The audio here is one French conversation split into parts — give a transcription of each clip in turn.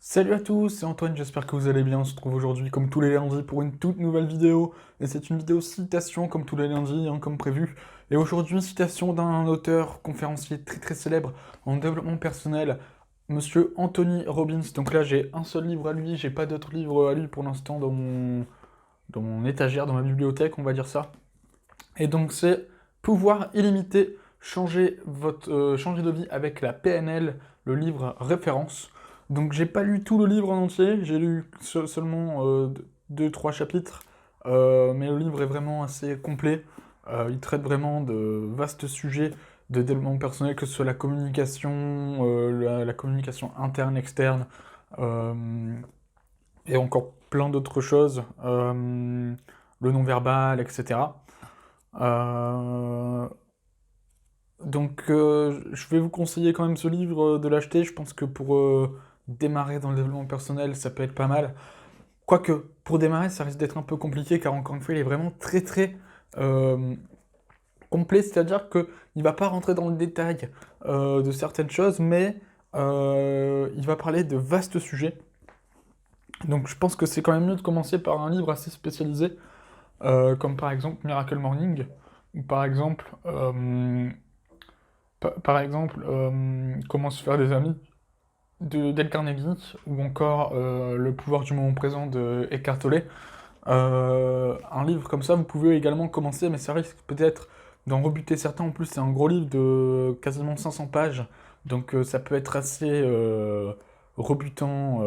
Salut à tous, c'est Antoine, j'espère que vous allez bien. On se retrouve aujourd'hui comme tous les lundis pour une toute nouvelle vidéo. Et c'est une vidéo citation comme tous les lundis, comme prévu. Et aujourd'hui, citation d'un auteur conférencier très très célèbre en développement personnel, Monsieur Anthony Robbins. Donc là, j'ai un seul livre à lui, j'ai pas d'autres livres à lui pour l'instant dans mon étagère, dans ma bibliothèque, on va dire ça. Et donc c'est Pouvoir illimité, changer de vie avec la PNL, le livre référence. Donc j'ai pas lu tout le livre en entier, j'ai lu seulement 2-3 chapitres, mais le livre est vraiment assez complet. Il traite vraiment de vastes sujets de développement personnel, que ce soit la communication, la communication interne, externe, euh, et encore plein d'autres choses, le non-verbal, etc. Euh, je vais vous conseiller quand même ce livre de l'acheter. Je pense que pour démarrer dans le développement personnel, ça peut être pas mal. Quoique, pour démarrer, ça risque d'être un peu compliqué, car encore une fois, il est vraiment très très euh, complet. C'est-à-dire qu'il ne va pas rentrer dans le détail de certaines choses, mais il va parler de vastes sujets. Donc je pense que c'est quand même mieux de commencer par un livre assez spécialisé, comme par exemple Miracle Morning, ou par exemple, Comment se faire des amis de Dale Carnegie, ou encore Le pouvoir du moment présent de Eckhart Tolle. Un livre comme ça, vous pouvez également commencer, mais ça risque peut-être d'en rebuter certains. En plus, c'est un gros livre de quasiment 500 pages, donc ça peut être assez rebutant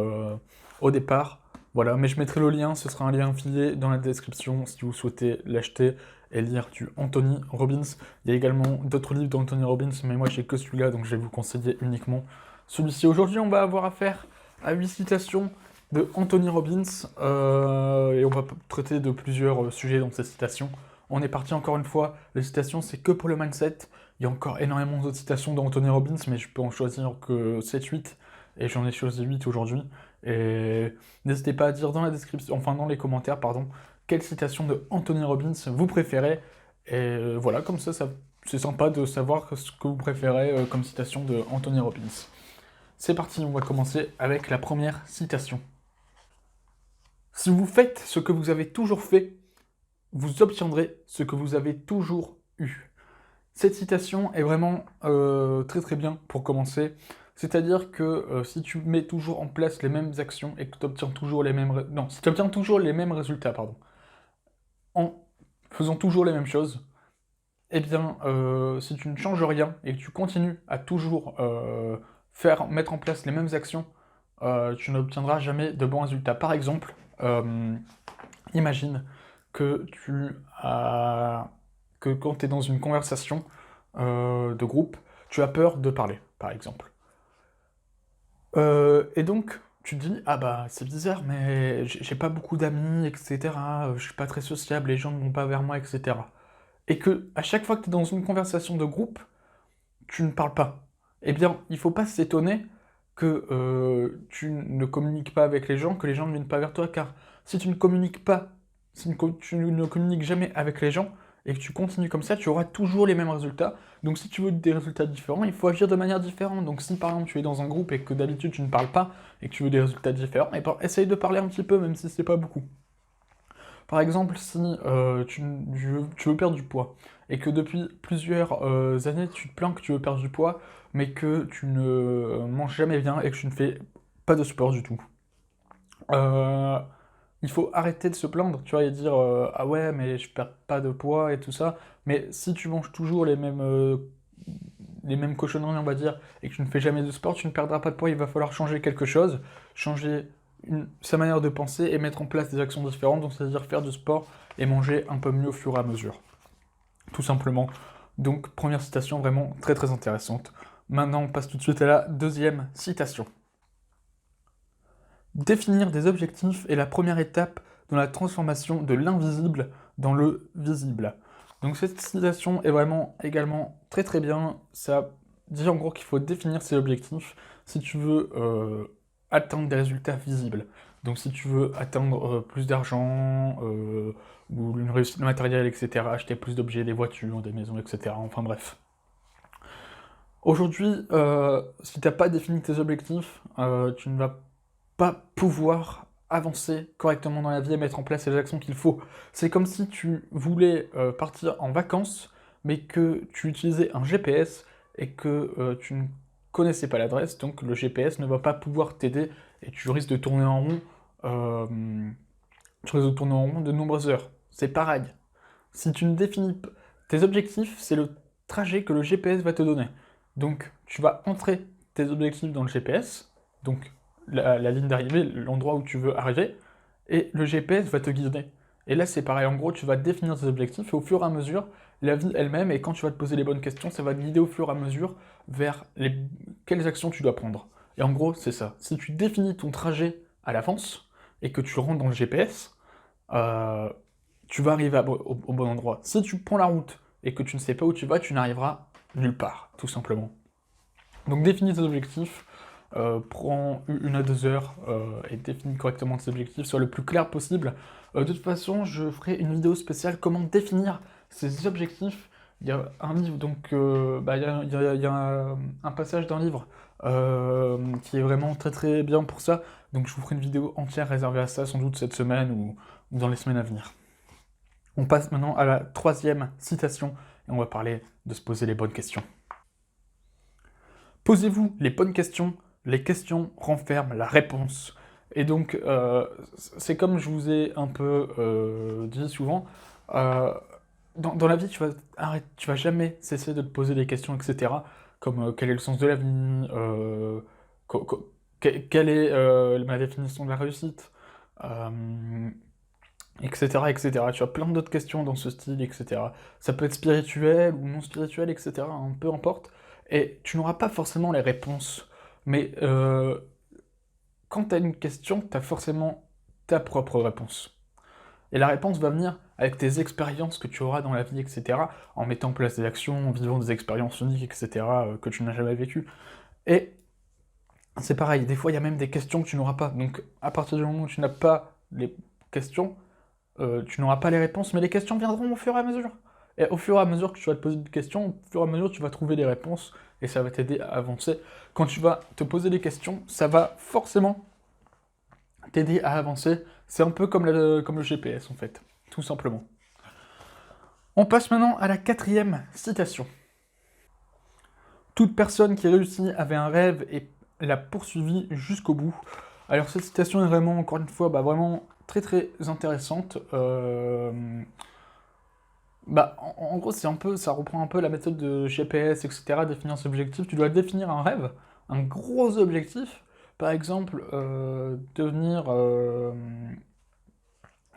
au départ. Voilà, mais je mettrai le lien, ce sera un lien affilié dans la description si vous souhaitez l'acheter et lire du Anthony Robbins. Il y a également d'autres livres d'Anthony Robbins, mais moi j'ai que celui-là, donc je vais vous conseiller uniquement celui-ci. Aujourd'hui, on va avoir affaire à 8 citations de Anthony Robbins, et on va traiter de plusieurs sujets dans ces citations. On est parti encore une fois, les citations c'est que pour le mindset, il y a encore énormément d'autres citations d'Anthony Robbins, mais je peux en choisir que 7-8, et j'en ai choisi 8 aujourd'hui. Et n'hésitez pas à dire dans la description, enfin dans les commentaires, pardon, quelle citation de Anthony Robbins vous préférez. Et voilà, comme ça, c'est sympa de savoir ce que vous préférez comme citation de Anthony Robbins. C'est parti, on va commencer avec la première citation. Si vous faites ce que vous avez toujours fait, vous obtiendrez ce que vous avez toujours eu. Cette citation est vraiment très très bien pour commencer. C'est-à-dire que si tu mets toujours en place les mêmes actions et que tu obtiens toujours les mêmes... Non, si tu obtiens toujours les mêmes résultats, pardon, en faisant toujours les mêmes choses, eh bien, si tu ne changes rien et que tu continues à toujours mettre en place les mêmes actions, tu n'obtiendras jamais de bons résultats. Par exemple, imagine que que quand tu es dans une conversation de groupe, tu as peur de parler, par exemple. Et donc, tu te dis, ah bah c'est bizarre, mais j'ai pas beaucoup d'amis, etc. Je suis pas très sociable, les gens ne vont pas vers moi, etc. Et que à chaque fois que tu es dans une conversation de groupe, tu ne parles pas. Eh bien, il faut pas s'étonner que tu ne communiques pas avec les gens, que les gens ne viennent pas vers toi, car si tu ne communiques pas, si tu ne communiques jamais avec les gens, et que tu continues comme ça, tu auras toujours les mêmes résultats. Donc si tu veux des résultats différents, il faut agir de manière différente. Donc si par exemple tu es dans un groupe et que d'habitude tu ne parles pas, et que tu veux des résultats différents, eh ben, essaye de parler un petit peu, même si c'est pas beaucoup. Par exemple, si tu veux perdre du poids et que depuis plusieurs années tu te plains que tu veux perdre du poids, mais que tu ne manges jamais bien et que tu ne fais pas de sport du tout. Euh, il faut arrêter de se plaindre, tu vois, et dire ah ouais, mais je perds pas de poids et tout ça. Mais si tu manges toujours les mêmes cochonneries, on va dire, et que tu ne fais jamais de sport, tu ne perdras pas de poids. Il va falloir changer quelque chose, changer sa manière de penser et mettre en place des actions différentes, donc c'est-à-dire faire du sport et manger un peu mieux au fur et à mesure. Tout simplement. Donc, première citation vraiment très très intéressante. Maintenant, on passe tout de suite à la deuxième citation. Définir des objectifs est la première étape dans la transformation de l'invisible dans le visible. Donc cette citation est vraiment également très très bien. Ça dit en gros qu'il faut définir ses objectifs si tu veux atteindre des résultats visibles. Donc si tu veux atteindre plus d'argent, ou une réussite matérielle, etc., acheter plus d'objets, des voitures, des maisons, etc., enfin bref. Aujourd'hui, si tu n'as pas défini tes objectifs, tu ne vas pas pouvoir avancer correctement dans la vie et mettre en place les actions qu'il faut. C'est comme si tu voulais partir en vacances, mais que tu utilisais un GPS et que tu ne connaissais pas l'adresse, donc le GPS ne va pas pouvoir t'aider et tu risques de tourner en rond. Tu risques de tourner en rond de nombreuses heures. C'est pareil. Si tu ne définis pas tes objectifs, c'est le trajet que le GPS va te donner. Donc, tu vas entrer tes objectifs dans le GPS, donc la ligne d'arrivée, l'endroit où tu veux arriver, et le GPS va te guider. Et là, c'est pareil, en gros, tu vas définir tes objectifs, et au fur et à mesure, la vie elle-même, et quand tu vas te poser les bonnes questions, ça va te guider au fur et à mesure vers quelles actions tu dois prendre. Et en gros, c'est ça. Si tu définis ton trajet à l'avance, et que tu rentres dans le GPS, tu vas arriver au bon endroit. Si tu prends la route et que tu ne sais pas où tu vas, tu n'arriveras nulle part, tout simplement. Donc définis tes objectifs, prends 1 à 2 heures et définis correctement tes objectifs, sois le plus clair possible. De toute façon, je ferai une vidéo spéciale comment définir ces objectifs. Il y a un livre, donc il y a un passage d'un livre qui est vraiment très très bien pour ça. Donc je vous ferai une vidéo entière réservée à ça, sans doute cette semaine ou dans les semaines à venir. On passe maintenant à la 3e citation et on va parler de se poser les bonnes questions. Posez-vous les bonnes questions, les questions renferment la réponse. Et donc, c'est comme je vous ai un peu dit souvent, dans la vie, tu vas jamais cesser de te poser des questions, etc. Comme quel est le sens de la vie, quelle est ma définition de la réussite, etc., etc. Tu as plein d'autres questions dans ce style, etc. Ça peut être spirituel ou non spirituel, etc., hein, peu importe. Et tu n'auras pas forcément les réponses. Mais quand tu as une question, tu as forcément ta propre réponse. Et la réponse va venir avec tes expériences que tu auras dans la vie, etc., en mettant en place des actions, en vivant des expériences uniques, etc., que tu n'as jamais vécues. Et c'est pareil, des fois, il y a même des questions que tu n'auras pas. Donc, à partir du moment où tu n'as pas les questions, tu n'auras pas les réponses, mais les questions viendront au fur et à mesure. Et au fur et à mesure que tu vas te poser des questions, au fur et à mesure tu vas trouver des réponses, et ça va t'aider à avancer. Quand tu vas te poser des questions, ça va forcément t'aider à avancer. C'est un peu comme le GPS en fait, tout simplement. On passe maintenant à la 4e citation. Toute personne qui réussit avait un rêve et l'a poursuivi jusqu'au bout. Alors cette citation est vraiment, encore une fois, vraiment très très intéressante. En gros, ça reprend un peu la méthode de GPS, etc., définir ses objectifs. Tu dois définir un rêve, un gros objectif. Par exemple, devenir,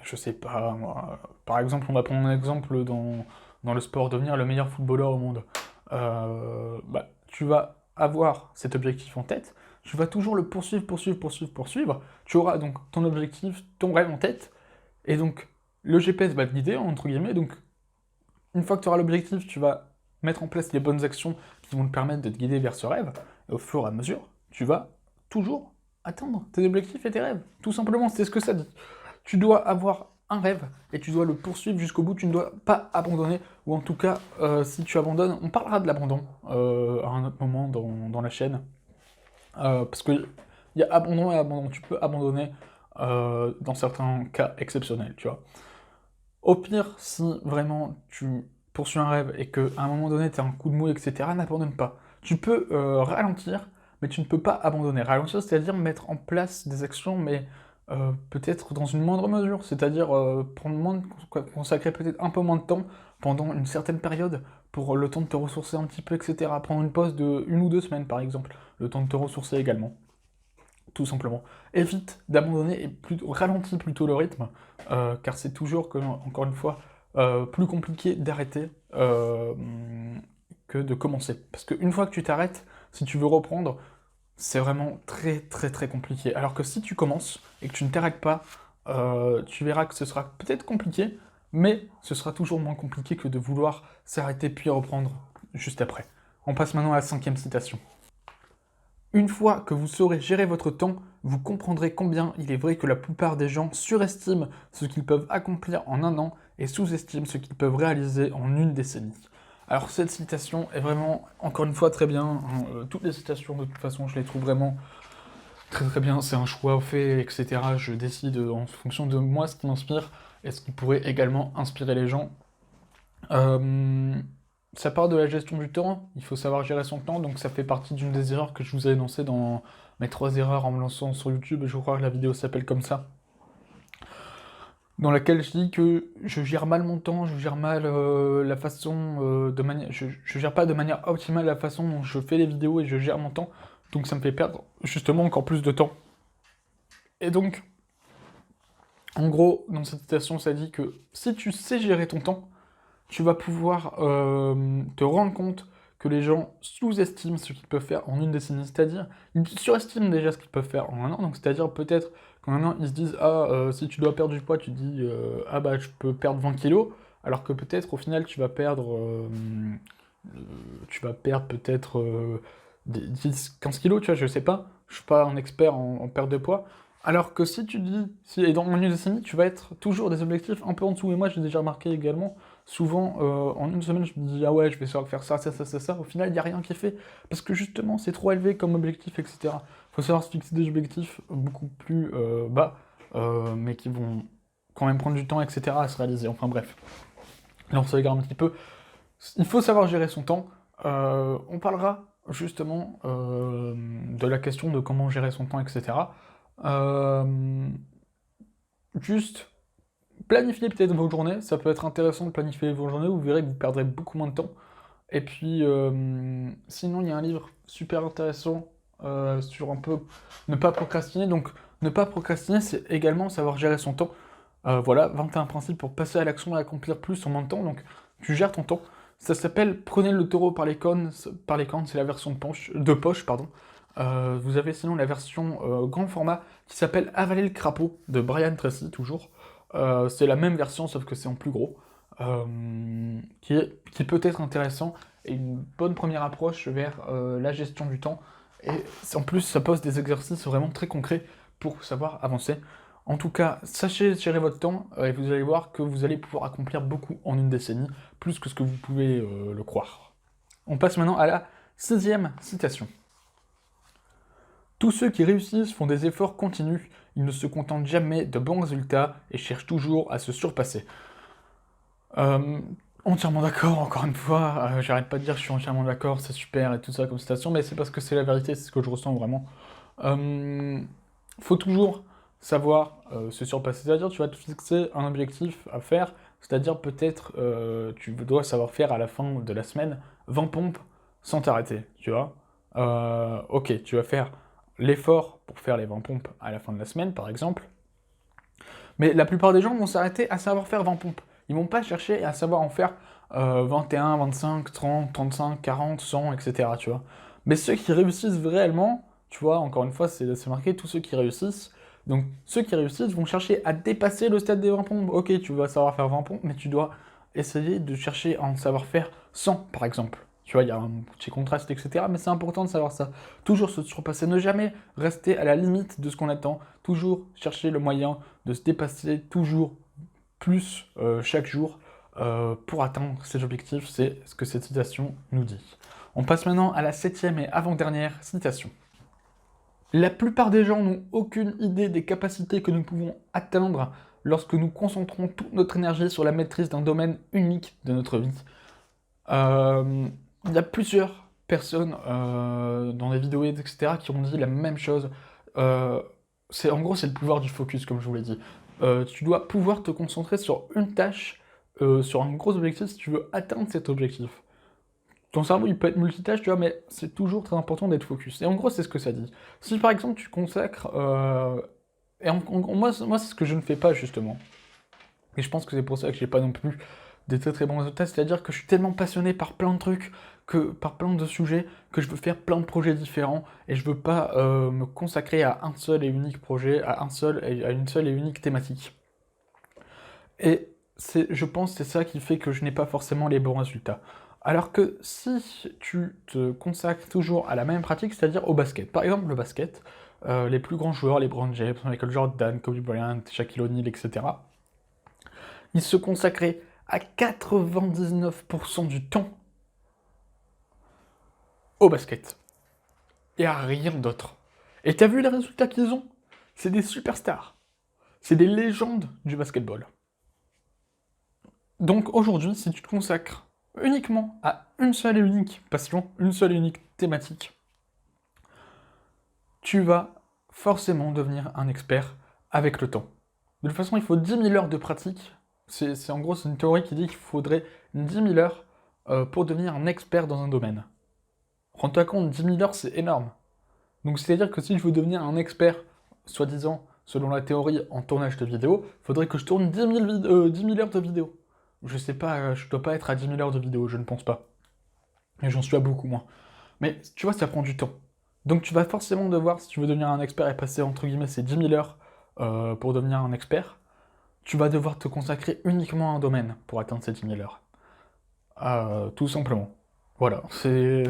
je sais pas, moi, par exemple, on va prendre un exemple dans le sport, devenir le meilleur footballeur au monde. Tu vas avoir cet objectif en tête, tu vas toujours le poursuivre. Tu auras donc ton objectif, ton rêve en tête, et donc le GPS va te guider, entre guillemets, donc une fois que tu auras l'objectif, tu vas mettre en place les bonnes actions qui vont te permettre de te guider vers ce rêve, et au fur et à mesure, tu vas toujours atteindre tes objectifs et tes rêves. Tout simplement, c'est ce que ça dit. Tu dois avoir un rêve, et tu dois le poursuivre jusqu'au bout, tu ne dois pas abandonner, ou en tout cas, si tu abandonnes, on parlera de l'abandon à un autre moment dans la chaîne, parce qu'il y a abandon et abandon, tu peux abandonner dans certains cas exceptionnels, tu vois. Au pire, si vraiment tu poursuis un rêve et qu'à un moment donné tu as un coup de mou, etc., n'abandonne pas. Tu peux ralentir, mais tu ne peux pas abandonner. Ralentir, c'est-à-dire mettre en place des actions, mais peut-être dans une moindre mesure, c'est-à-dire consacrer peut-être un peu moins de temps pendant une certaine période pour le temps de te ressourcer un petit peu, etc. Prendre une pause de 1 ou 2 semaines par exemple, le temps de te ressourcer également. Tout simplement. Évite d'abandonner et ralentis plutôt le rythme, car c'est toujours, encore une fois, plus compliqué d'arrêter que de commencer. Parce qu'une fois que tu t'arrêtes, si tu veux reprendre, c'est vraiment très très très compliqué. Alors que si tu commences et que tu ne t'arrêtes pas, tu verras que ce sera peut-être compliqué, mais ce sera toujours moins compliqué que de vouloir s'arrêter puis reprendre juste après. On passe maintenant à la 5e citation. Une fois que vous saurez gérer votre temps, vous comprendrez combien il est vrai que la plupart des gens surestiment ce qu'ils peuvent accomplir en 1 an et sous-estiment ce qu'ils peuvent réaliser en 1 décennie. Alors cette citation est vraiment, encore une fois, très bien. Toutes les citations, de toute façon, je les trouve vraiment très très bien, c'est un choix fait, etc. Je décide en fonction de moi ce qui m'inspire et ce qui pourrait également inspirer les gens. Euh, Ça part de la gestion du temps, il faut savoir gérer son temps, donc ça fait partie d'une des erreurs que je vous ai énoncées dans mes 3 erreurs en me lançant sur YouTube, je crois que la vidéo s'appelle comme ça, dans laquelle je dis que je gère mal mon temps, je gère mal la façon de manière, je gère pas de manière optimale la façon dont je fais les vidéos et je gère mon temps, donc ça me fait perdre justement encore plus de temps. Et donc, en gros, dans cette citation, ça dit que si tu sais gérer ton temps, tu vas pouvoir te rendre compte que les gens sous-estiment ce qu'ils peuvent faire en une décennie, c'est-à-dire ils surestiment déjà ce qu'ils peuvent faire en un an, donc c'est-à-dire peut-être qu'en un an ils se disent ah si tu dois perdre du poids tu dis ah bah je peux perdre 20 kilos, alors que peut-être au final tu vas perdre peut-être 10-15 kilos, tu vois, je sais pas, je suis pas un expert en perte de poids, alors que si tu dis, si, et dans une décennie, tu vas être toujours des objectifs un peu en dessous, et moi j'ai déjà remarqué également, souvent en une semaine je me dis ah ouais je vais savoir faire ça, ça, ça, ça, ça, au final il n'y a rien qui est fait, parce que justement c'est trop élevé comme objectif, etc. Faut savoir se fixer des objectifs beaucoup plus bas, mais qui vont quand même prendre du temps, etc. à se réaliser, enfin bref. Là on s'égare un petit peu, il faut savoir gérer son temps. On parlera justement de la question de comment gérer son temps, etc. Euh, Juste planifier peut-être vos journées. Ça peut être intéressant de planifier vos journées. Vous verrez que vous perdrez beaucoup moins de temps. Et puis, sinon, il y a un livre super intéressant sur un peu ne pas procrastiner. Donc, ne pas procrastiner, c'est également savoir gérer son temps. Voilà, 21 principes pour passer à l'action et accomplir plus en moins de temps. Donc, tu gères ton temps. Ça s'appelle Prenez le taureau par les cornes, c'est la version de poche, pardon. Vous avez sinon la version grand format qui s'appelle Avaler le crapaud de Brian Tracy, toujours. C'est la même version, sauf que c'est en plus gros. Qui peut être intéressant et une bonne première approche vers la gestion du temps. Et en plus, ça pose des exercices vraiment très concrets pour savoir avancer. En tout cas, sachez gérer votre temps et vous allez voir que vous allez pouvoir accomplir beaucoup en une décennie, plus que ce que vous pouvez le croire. On passe maintenant à la 6e citation. Tous ceux qui réussissent font des efforts continus, ils ne se contentent jamais de bons résultats et cherchent toujours à se surpasser. Euh, Entièrement d'accord, encore une fois, j'arrête pas de dire que je suis entièrement d'accord, c'est super et tout ça comme citation, mais c'est parce que c'est la vérité, c'est ce que je ressens vraiment. Faut toujours savoir se surpasser, c'est-à-dire tu vas te fixer un objectif à faire, c'est-à-dire peut-être tu dois savoir faire à la fin de la semaine 20 pompes sans t'arrêter, tu vois. Ok, tu vas faire l'effort pour faire les 20 pompes à la fin de la semaine, par exemple, mais la plupart des gens vont s'arrêter à savoir faire 20 pompes. Ils vont pas chercher à savoir en faire 21, 25, 30, 35, 40, 100, etc. Tu vois. Mais ceux qui réussissent réellement, tu vois, encore une fois, c'est marqué tous ceux qui réussissent. Donc ceux qui réussissent vont chercher à dépasser le stade des 20 pompes. Ok, tu vas savoir faire 20 pompes, mais tu dois essayer de chercher à en savoir faire 100, par exemple. Tu vois, il y a un petit contraste, etc. Mais c'est important de savoir ça. Toujours se surpasser, ne jamais rester à la limite de ce qu'on attend. Toujours chercher le moyen de se dépasser toujours plus chaque jour pour atteindre ses objectifs. C'est ce que cette citation nous dit. On passe maintenant à la 7e et avant-dernière citation. La plupart des gens n'ont aucune idée des capacités que nous pouvons atteindre lorsque nous concentrons toute notre énergie sur la maîtrise d'un domaine unique de notre vie. Il y a plusieurs personnes dans des vidéos, etc., qui ont dit la même chose. En gros, c'est le pouvoir du focus, comme je vous l'ai dit. Tu dois pouvoir te concentrer sur une tâche, sur un gros objectif, si tu veux atteindre cet objectif. Ton cerveau, il peut être multitâche, tu vois, mais c'est toujours très important d'être focus. Et en gros, c'est ce que ça dit. Si par exemple, tu consacres... moi, c'est ce que je ne fais pas, justement. Et je pense que c'est pour ça que j'ai pas non plus des très très bons résultats, c'est-à-dire que je suis tellement passionné par plein de trucs, par plein de sujets, que je veux faire plein de projets différents, et je veux pas me consacrer à un seul et unique projet, à une seule et unique thématique. Et je pense que c'est ça qui fait que je n'ai pas forcément les bons résultats. Alors que si tu te consacres toujours à la même pratique, c'est-à-dire au basket, par exemple le basket, les plus grands joueurs, les LeBron James, Michael Jordan, Kobe Bryant, Shaquille O'Neal, etc., ils se consacraient à 99% du temps au basket et à rien d'autre. Et t'as vu les résultats qu'ils ont? C'est des superstars. C'est des légendes du basketball. Donc aujourd'hui, si tu te consacres uniquement à une seule et unique passion, une seule et unique thématique, tu vas forcément devenir un expert avec le temps. De toute façon, il faut 10 000 heures de pratique. C'est en gros, c'est une théorie qui dit qu'il faudrait 10 000 heures pour devenir un expert dans un domaine. Rends-toi compte, 10 000 heures, c'est énorme. Donc c'est-à-dire que si je veux devenir un expert, soi-disant, selon la théorie, en tournage de vidéo, il faudrait que je tourne 10 000 heures de vidéo. Je sais pas, je dois pas être à 10 000 heures de vidéo, je ne pense pas. Et j'en suis à beaucoup moins. Mais tu vois, ça prend du temps. Donc tu vas forcément devoir, si tu veux devenir un expert et passer entre guillemets ces 10 000 heures pour devenir un expert, tu vas devoir te consacrer uniquement à un domaine pour atteindre ces 10 000 heures. Tout simplement. Voilà, c'est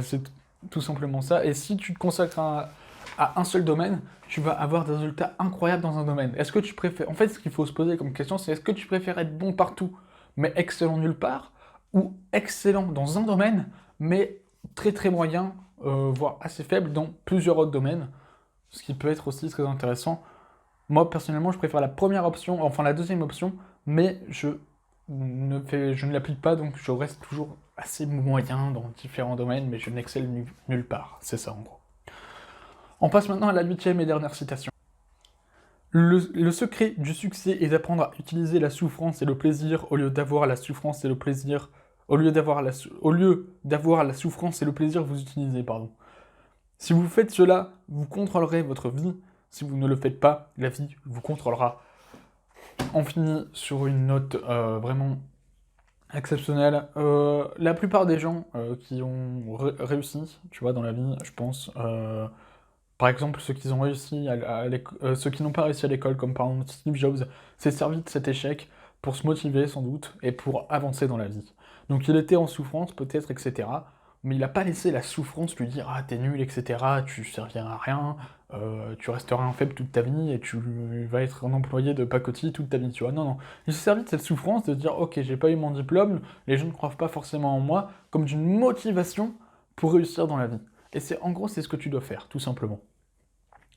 tout simplement ça. Et si tu te consacres à un seul domaine, tu vas avoir des résultats incroyables dans un domaine. Est-ce que tu préfères... En fait, ce qu'il faut se poser comme question, c'est est-ce que tu préfères être bon partout, mais excellent nulle part, ou excellent dans un domaine, mais très très moyen, voire assez faible dans plusieurs autres domaines, ce qui peut être aussi très intéressant. Moi, personnellement, je préfère la première option, enfin la deuxième option, mais je ne l'applique pas, donc je reste toujours assez moyen dans différents domaines, mais je n'excelle nulle part. C'est ça, en gros. On passe maintenant à la 8e et dernière citation. Le secret du succès est d'apprendre à utiliser la souffrance et le plaisir au lieu d'avoir la souffrance et le plaisir... Au lieu d'avoir la souffrance et le plaisir, vous utilisez, pardon. Si vous faites cela, vous contrôlerez votre vie. Si vous ne le faites pas, la vie vous contrôlera. On finit sur une note vraiment exceptionnelle. La plupart des gens qui ont réussi, tu vois, dans la vie, je pense, par exemple, ceux qui ont réussi ceux qui n'ont pas réussi à l'école, comme par exemple Steve Jobs, s'est servi de cet échec pour se motiver sans doute et pour avancer dans la vie. Donc il était en souffrance peut-être, etc. Mais il n'a pas laissé la souffrance lui dire «Ah, t'es nul, etc., tu serviras à rien, tu resteras un faible toute ta vie et tu vas être un employé de pacotille toute ta vie», tu vois. Non, non. Il s'est servi de cette souffrance de dire «Ok, j'ai pas eu mon diplôme, les gens ne croient pas forcément en moi», comme d'une motivation pour réussir dans la vie. Et en gros, c'est ce que tu dois faire, tout simplement.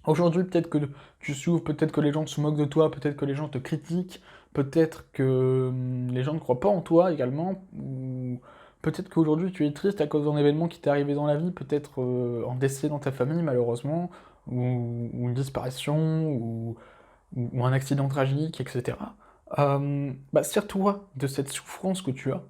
Aujourd'hui, peut-être que tu souffres, peut-être que les gens se moquent de toi, peut-être que les gens te critiquent, peut-être que les gens ne croient pas en toi également, ou peut-être qu'aujourd'hui tu es triste à cause d'un événement qui t'est arrivé dans la vie, peut-être un décès dans ta famille malheureusement, ou une disparition, ou un accident tragique, etc. Sers-toi de cette souffrance que tu as,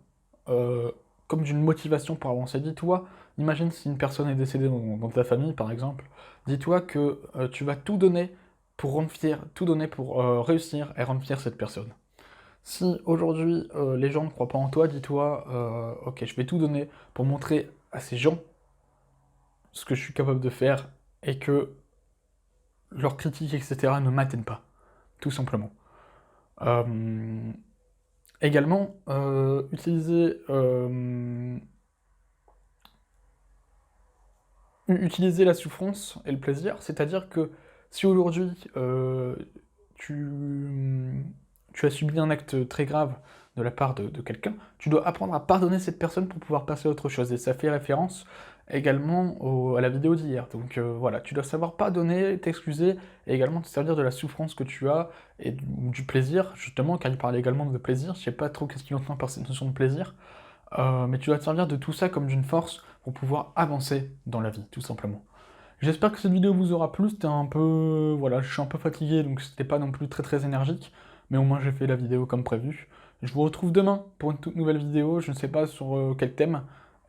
comme d'une motivation pour avancer. Dis-toi, imagine si une personne est décédée dans ta famille, par exemple, dis-toi que tu vas tout donner pour rendre fier, tout donner pour réussir et rendre fier cette personne. Si aujourd'hui les gens ne croient pas en toi, dis-toi, ok, je vais tout donner pour montrer à ces gens ce que je suis capable de faire et que leurs critiques, etc. ne m'atteignent pas, tout simplement. Également, utiliser la souffrance et le plaisir, c'est-à-dire que si aujourd'hui tu as subi un acte très grave de la part de quelqu'un, tu dois apprendre à pardonner cette personne pour pouvoir passer à autre chose. Et ça fait référence également à la vidéo d'hier. Donc voilà, tu dois savoir pardonner, t'excuser, et également te servir de la souffrance que tu as, et du plaisir, justement, car il parlait également de plaisir, je sais pas trop qu'est-ce qu'il entend par cette notion de plaisir, mais tu dois te servir de tout ça comme d'une force pour pouvoir avancer dans la vie, tout simplement. J'espère que cette vidéo vous aura plu, c'était un peu... Voilà, je suis un peu fatigué, donc c'était pas non plus très très énergique, mais au moins j'ai fait la vidéo comme prévu. Je vous retrouve demain pour une toute nouvelle vidéo, je ne sais pas sur quel thème,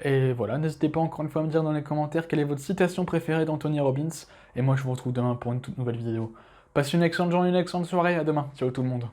et voilà, n'hésitez pas encore une fois à me dire dans les commentaires quelle est votre citation préférée d'Anthony Robbins, et moi je vous retrouve demain pour une toute nouvelle vidéo. Passez une excellente journée, une excellente soirée, à demain, ciao tout le monde.